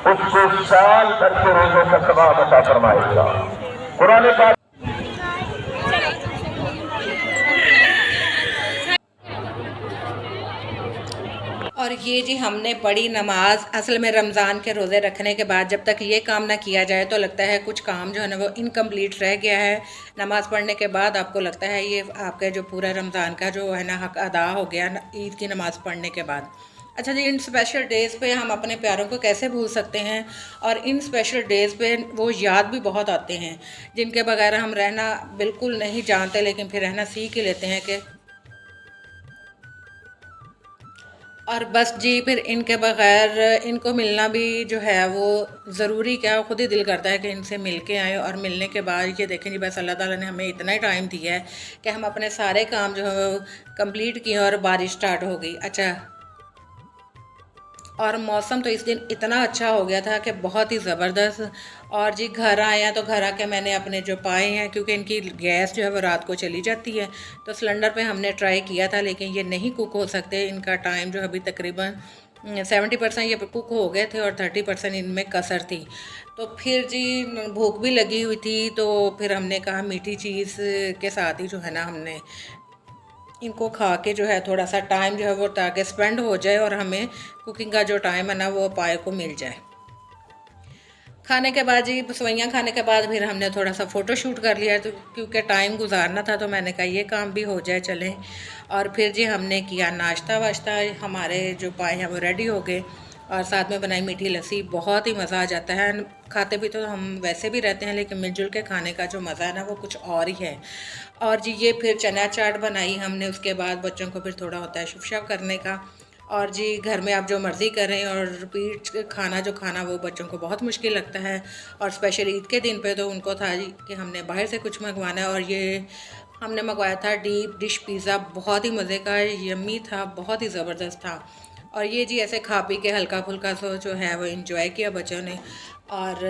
उसको साल भर के रोजों का सवाब अता फरमाएगा। कुरान पाक और ये जी हमने पढ़ी नमाज। असल में रमज़ान के रोज़े रखने के बाद जब तक ये काम ना किया जाए तो लगता है कुछ काम जो है ना वो इनकम्प्लीट रह गया है। नमाज़ पढ़ने के बाद आपको लगता है ये आपका जो पूरा रमज़ान का जो है ना हक अदा हो गया ईद की नमाज़ पढ़ने के बाद। अच्छा जी, इन स्पेशल डेज़ पे हम अपने प्यारों को कैसे भूल सकते हैं, और इन स्पेशल डेज़ पे वो याद भी बहुत आते हैं जिनके बगैर हम रहना बिल्कुल नहीं जानते, लेकिन फिर रहना सीख ही लेते हैं कि और बस जी फिर इनके बग़ैर इनको मिलना भी जो है वो ज़रूरी क्या, ख़ुद ही दिल करता है कि इनसे मिल के आएँ। और मिलने के बाद ये देखें जी बस अल्लाह ताला ने हमें इतना ही टाइम दिया है कि हम अपने सारे काम जो है वो कंप्लीट किए और बारिश स्टार्ट हो गई। अच्छा, और मौसम तो इस दिन इतना अच्छा हो गया था कि बहुत ही ज़बरदस्त। और जी घर आए हैं तो घर आके मैंने अपने जो पाए हैं, क्योंकि इनकी गैस जो है वो रात को चली जाती है, तो सिलेंडर पे हमने ट्राई किया था लेकिन ये नहीं कुक हो सकते। इनका टाइम जो अभी तकरीबन 70% ये कुक हो गए थे और 30% इनमें कसर थी। तो फिर जी भूख भी लगी हुई थी, तो फिर हमने कहा मीठी चीज़ के साथ ही जो है ना हमने इनको खा के जो है थोड़ा सा टाइम जो है वो ताकि स्पेंड हो जाए और हमें कुकिंग का जो टाइम है ना वो पाए को मिल जाए। खाने के बाद जी सवैयाँ खाने के बाद फिर हमने थोड़ा सा फ़ोटो शूट कर लिया, तो क्योंकि टाइम गुजारना था तो मैंने कहा ये काम भी हो जाए चलें। और फिर जी हमने किया नाश्ता वाश्ता, हमारे जो पाए हैं वो रेडी हो गए और साथ में बनाई मीठी लस्सी। बहुत ही मज़ा आ जाता है। खाते भी तो हम वैसे भी रहते हैं लेकिन मिलजुल के खाने का जो मज़ा है ना वो कुछ और ही है। और जी ये फिर चना चाट बनाई हमने, उसके बाद बच्चों को फिर थोड़ा होता है शुभ शुभ करने का। और जी घर में आप जो मर्ज़ी करें और रिपीट खाना जो खाना वो बच्चों को बहुत मुश्किल लगता है। और स्पेशल ईद के दिन पे तो उनको था जी कि हमने बाहर से कुछ मंगवाना है, और ये हमने मंगवाया था डीप डिश पिज़्ज़ा। बहुत ही मज़े का, यम्मी था, बहुत ही ज़बरदस्त था। और ये जी ऐसे खा पी के हल्का फुल्का सो जो है वो इन्जॉय किया बच्चों ने। और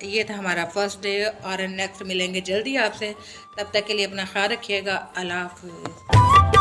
ये था हमारा फर्स्ट डे, और नेक्स्ट मिलेंगे जल्दी आपसे। तब तक के लिए अपना ख्याल रखिएगा। अल्लाह हाफ़िज़।